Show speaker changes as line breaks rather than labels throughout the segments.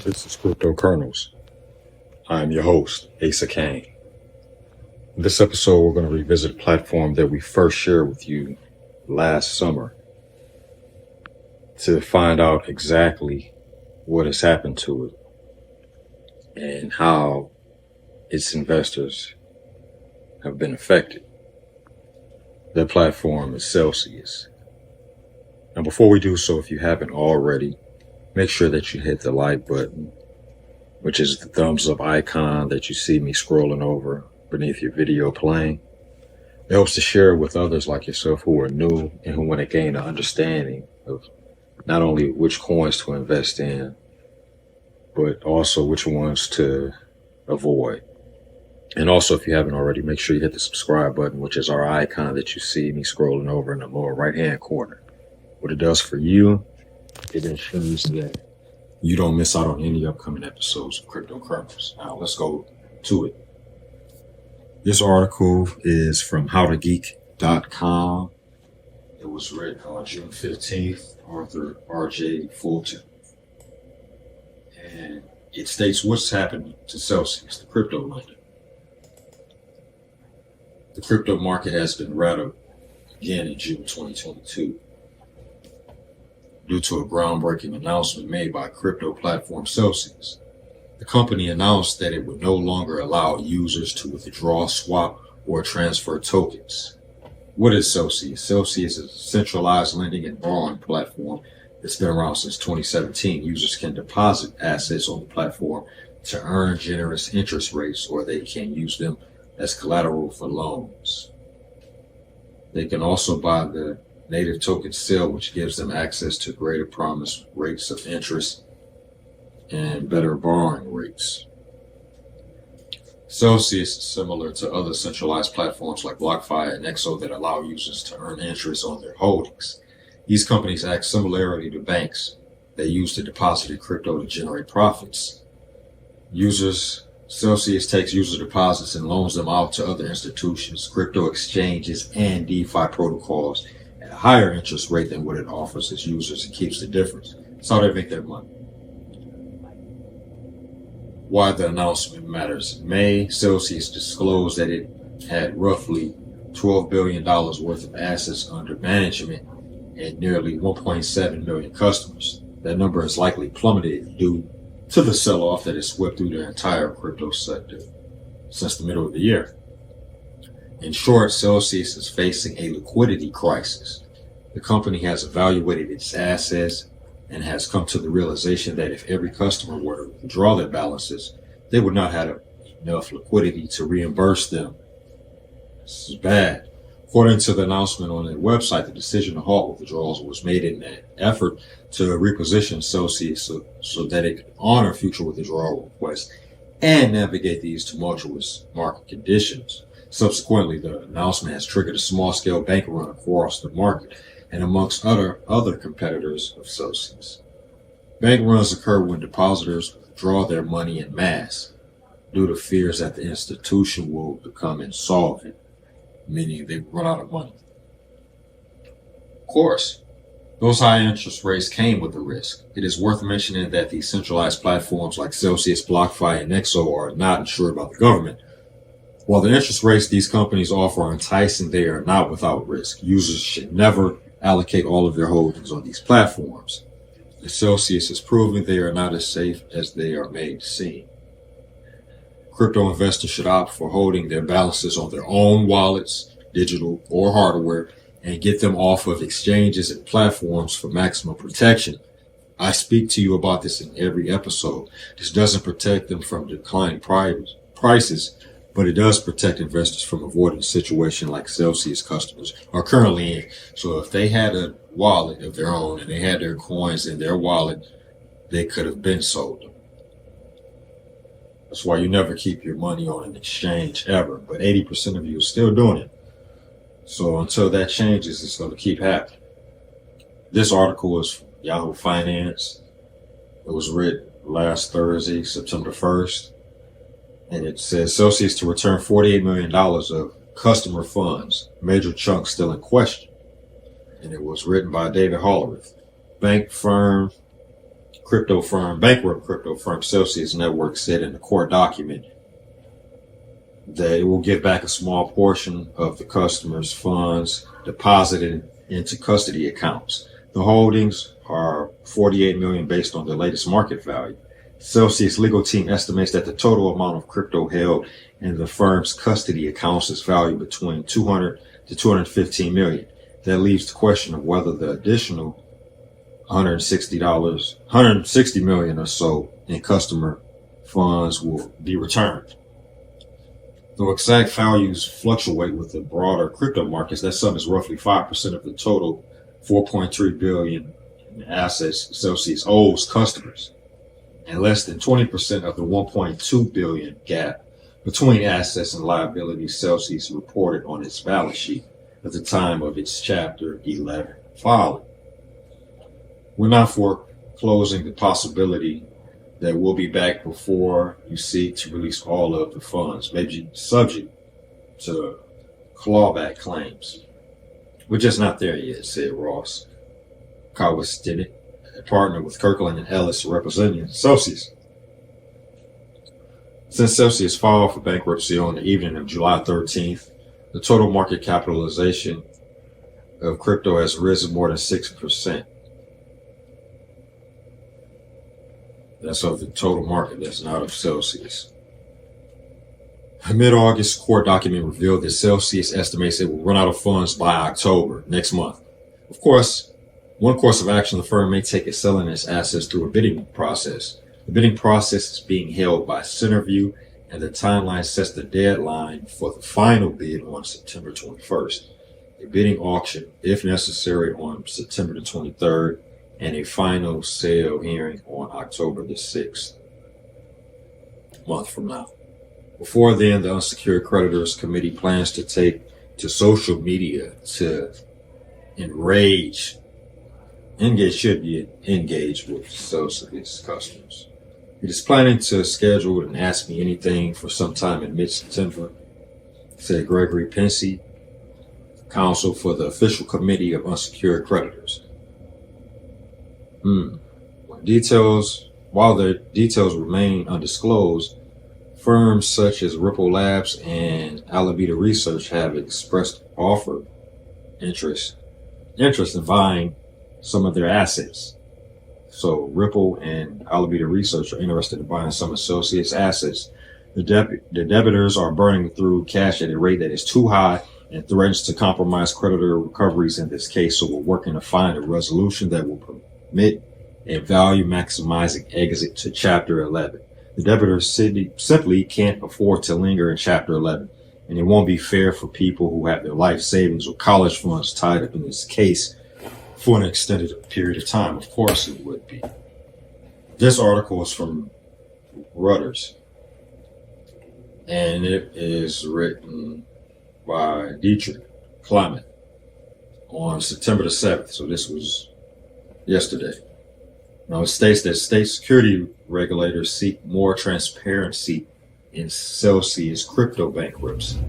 This is Crypto Kernels. I'm your host, Asa Kane. In this episode, we're going to revisit a platform that we first shared with you last summer to find out exactly what has happened to it and how its investors have been affected. The platform is Celsius. Now, before we do so, if you haven't already, make sure that you hit the like button, which is the thumbs up icon that you see me scrolling over beneath your video playing. It helps to share it with others like yourself who are new and who want to gain an understanding of not only which coins to invest in, but also which ones to avoid. And also, if you haven't already, make sure you hit the subscribe button, which is our icon that you see me scrolling over in the lower right-hand corner. What it does for you, it ensures that you don't miss out on any upcoming episodes of Crypto Kernels. Now, let's go to it. This article is from howtogeek.com. It was written on June 15th, Arthur R.J. Fulton. And it states what's happened to Celsius, the crypto lender. The crypto market has been rattled again in June 2022. Due to a groundbreaking announcement made by crypto platform Celsius. The company announced that it would no longer allow users to withdraw, swap, or transfer tokens. What is Celsius? Celsius is a centralized lending and borrowing platform that's been around since 2017. Users can deposit assets on the platform to earn generous interest rates, or they can use them as collateral for loans. They can also buy the native token sale, which gives them access to greater promised rates of interest and better borrowing rates. Celsius is similar to other centralized platforms like BlockFi and XO that allow users to earn interest on their holdings. These companies act similarly to banks that use the deposited crypto to generate profits. Celsius takes user deposits and loans them out to other institutions, crypto exchanges, and DeFi protocols at a higher interest rate than what it offers its users and keeps the difference. That's how they make their money. Why the announcement matters. In May, Celsius disclosed that it had roughly $12 billion worth of assets under management and nearly 1.7 million customers. That number has likely plummeted due to the sell-off that has swept through the entire crypto sector since the middle of the year. In short, Celsius is facing a liquidity crisis. The company has evaluated its assets and has come to the realization that if every customer were to withdraw their balances, they would not have enough liquidity to reimburse them. This is bad. According to the announcement on their website, the decision to halt withdrawals was made in an effort to reposition Celsius so that it could honor future withdrawal requests and navigate these tumultuous market conditions. Subsequently, the announcement has triggered a small-scale bank run across the market and amongst other competitors of Celsius. Bank runs occur when depositors withdraw their money en masse due to fears that the institution will become insolvent, meaning they run out of money. Of course, those high interest rates came with the risk. It is worth mentioning that these centralized platforms like Celsius, BlockFi, and XO are not insured by the government. While the interest rates these companies offer are enticing, they are not without risk. Users should never allocate all of their holdings on these platforms. The Celsius is proving they are not as safe as they are made to seem. Crypto investors should opt for holding their balances on their own wallets, digital or hardware, and get them off of exchanges and platforms for maximum protection. I speak to you about this in every episode. This doesn't protect them from declining prices, but it does protect investors from avoiding a situation like Celsius customers are currently in. So if they had a wallet of their own and they had their coins in their wallet, they could have been sold them. That's why you never keep your money on an exchange ever, but 80% of you are still doing it. So until that changes, it's going to keep happening. This article is from Yahoo Finance. It was written last Thursday, September 1st. And it says Celsius to return $48 million of customer funds, major chunks still in question. And it was written by David Hollerith. Bank firm bankrupt crypto firm Celsius Network said in a court document that it will give back a small portion of the customers' funds deposited into custody accounts. The holdings are $48 million based on the latest market value. Celsius legal team estimates that the total amount of crypto held in the firm's custody accounts is valued between $200 to $215 million. That leaves the question of whether the additional $160 million or so in customer funds will be returned. Though exact values fluctuate with the broader crypto markets, that sum is roughly 5% of the total $4.3 billion in assets Celsius owes customers, and less than 20% of the $1.2 billion gap between assets and liabilities Celsius reported on its balance sheet at the time of its Chapter 11 filing. We're not foreclosing the possibility that we'll be back before you seek to release all of the funds, maybe subject to clawback claims. We're just not there yet, said Ross Kawastidit, a partner with Kirkland and Ellis representing Celsius. Since Celsius filed for bankruptcy on the evening of July 13th, the total market capitalization of crypto has risen more than 6%. That's of the total market, that's not of Celsius. A mid-August court document revealed that Celsius estimates it will run out of funds by October, next month. Of course, one course of action the firm may take is selling its assets through a bidding process. The bidding process is being held by Centerview, and the timeline sets the deadline for the final bid on September 21st. A bidding auction, if necessary, on September the 23rd, and a final sale hearing on October the 6th, a month from now. Before then, the Unsecured Creditors Committee plans to take to social media to engage with Celsius customers. It is planning to schedule an Ask Me Anything for sometime in mid-September, said Gregory Pensy, counsel for the official committee of unsecured creditors. While the details remain undisclosed, firms such as Ripple Labs and Alameda Research have expressed interest in buying some of their assets. So Ripple and Alameda Research are interested in buying some Celsius assets. The debtors are burning through cash at a rate that is too high and threatens to compromise creditor recoveries in this case. So we're working to find a resolution that will permit a value maximizing exit to Chapter 11. The debtors simply can't afford to linger in Chapter 11, and it won't be fair for people who have their life savings or college funds tied up in this case for an extended period of time. Of course it would be. This article is from Reuters, and it is written by Dietrich Clement on September the 7th. So this was yesterday. Now it states that state security regulators seek more transparency in Celsius crypto bankruptcy.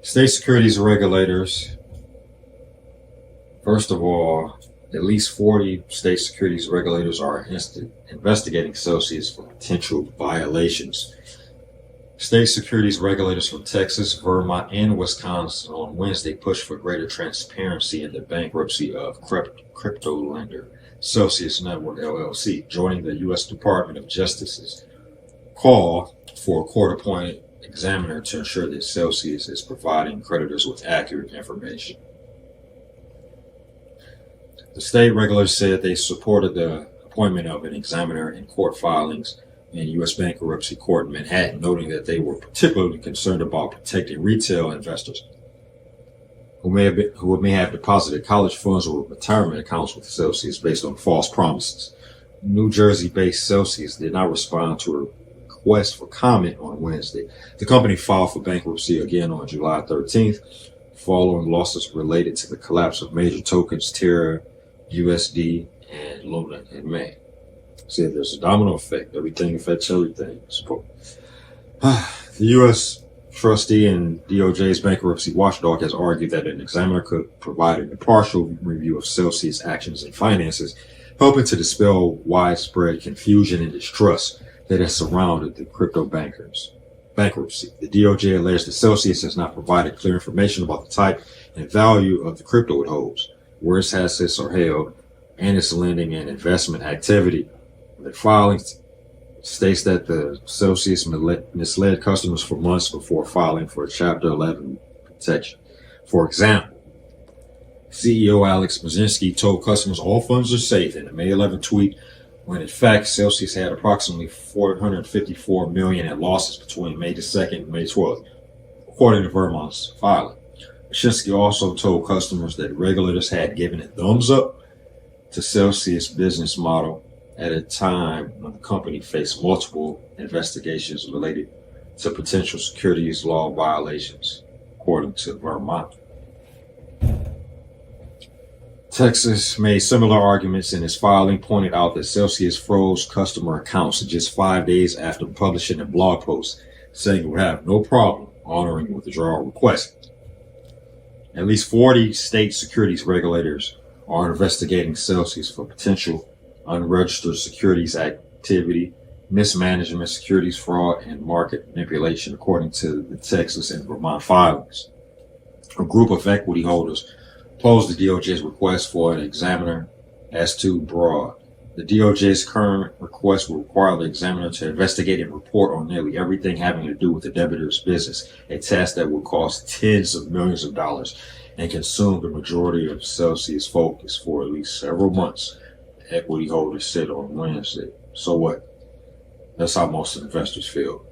State securities regulators, first of all, at least 40 state securities regulators are investigating Celsius for potential violations. State securities regulators from Texas, Vermont, and Wisconsin on Wednesday pushed for greater transparency in the bankruptcy of crypto lender Celsius Network LLC, joining the U.S. Department of Justice's call for a court-appointed examiner to ensure that Celsius is providing creditors with accurate information. The state regulators said they supported the appointment of an examiner in court filings in U.S. Bankruptcy Court in Manhattan, noting that they were particularly concerned about protecting retail investors who may have deposited college funds or retirement accounts with Celsius based on false promises. New Jersey-based Celsius did not respond to a request for comment on Wednesday. The company filed for bankruptcy again on July 13th, following losses related to the collapse of major tokens Terra, USD, and Luna in May. See, there's a domino effect. Everything affects everything. The U.S. trustee and DOJ's bankruptcy watchdog has argued that an examiner could provide an impartial review of Celsius actions and finances helping to dispel widespread confusion and distrust that has surrounded the crypto bankers. Bankruptcy. The DOJ alleged that Celsius has not provided clear information about the type and value of the crypto it holds, where its assets are held, and its lending and investment activity. The filing states that the Celsius misled customers for months before filing for Chapter 11 protection. For example, CEO Alex Mazinski told customers all funds are safe in a May 11 tweet, when in fact Celsius had approximately $454 million in losses between May 2nd and May 12th, according to Vermont's filing. Mazinski also told customers that regulators had given a thumbs up to Celsius' business model at a time when the company faced multiple investigations related to potential securities law violations, according to Vermont. Texas made similar arguments in its filing, pointed out that Celsius froze customer accounts just 5 days after publishing a blog post saying it would have no problem honoring withdrawal requests. At least 40 state securities regulators are investigating Celsius for potential unregistered securities activity, mismanagement, securities fraud, and market manipulation, according to the Texas and Vermont filings. A group of equity holders opposed the DOJ's request for an examiner as too broad. The DOJ's current request will require the examiner to investigate and report on nearly everything having to do with the debitor's business, a task that would cost tens of millions of dollars and consume the majority of Celsius' focus for at least several months. Equity holders said on Wednesday. So what? That's how most investors feel.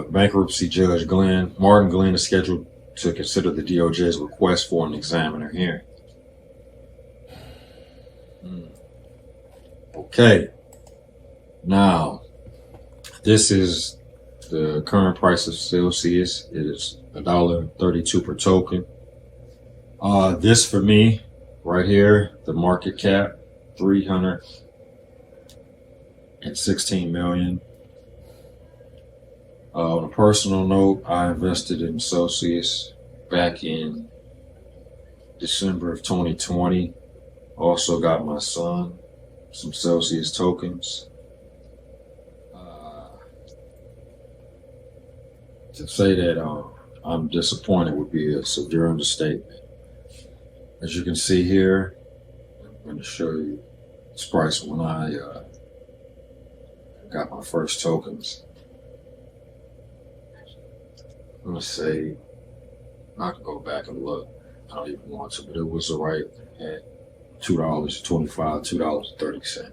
Bankruptcy Judge Martin Glenn is scheduled to consider the DOJ's request for an examiner hearing. Okay. Now, this is the current price of Celsius. It is $1.32 per token. This for me, right here, the market cap, 316 million. On a personal note, I invested in Celsius back in December of 2020. Also got my son some Celsius tokens. To say that I'm disappointed would be a severe understatement. As you can see here, I'm going to show you this price when I got my first tokens. I'm going to say, I can go back and look. I don't even want to, but it was right at $2.25, $2.30.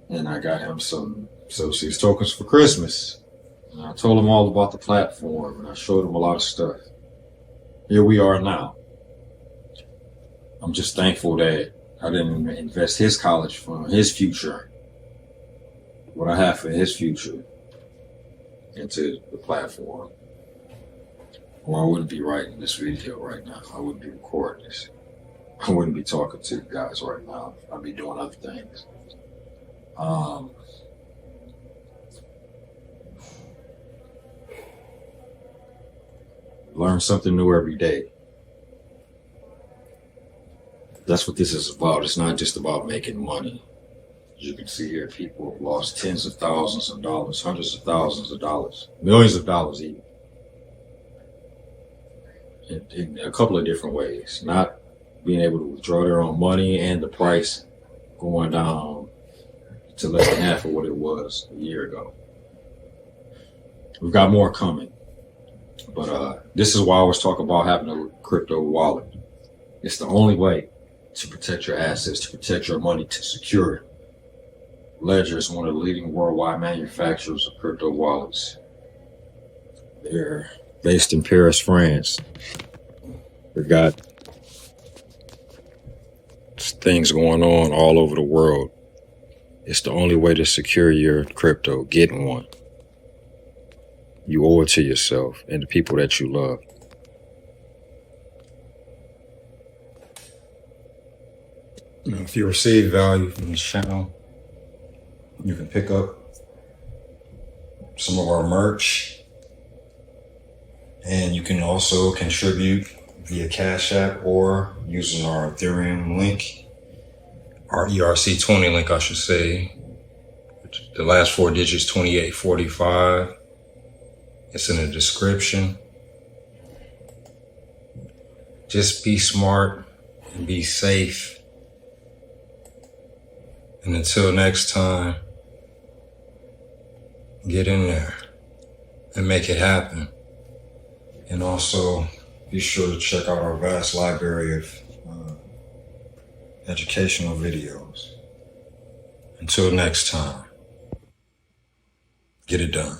And I got him some Celsius tokens for Christmas. And I told him all about the platform, and I showed him a lot of stuff. Here we are now. I'm just thankful that I didn't invest his college fund, his future, what I have for his future, into the platform. Or I wouldn't be writing this video right now. I wouldn't be recording this. I wouldn't be talking to you guys right now. I'd be doing other things. Learn something new every day. That's what this is about. It's not just about making money. As you can see here, people have lost tens of thousands of dollars, hundreds of thousands of dollars, millions of dollars even. In a couple of different ways. Not being able to withdraw their own money and the price going down to less than half of what it was a year ago. We've got more coming. But this is why I always talk about having a crypto wallet. It's the only way to protect your assets, to protect your money, to secure it. Ledger is one of the leading worldwide manufacturers of crypto wallets. They're based in Paris, France. We've got things going on all over the world. It's the only way to secure your crypto, getting one. You owe it to yourself and the people that you love. If you receive value from this channel, you can pick up some of our merch, and you can also contribute via Cash App or using our Ethereum link.
ERC20 link, I should say. The last 4 digits, 2845. It's in the description. Just be smart and be safe. And until next time, get in there and make it happen. And also, be sure to check out our vast library of educational videos. Until next time, get it done.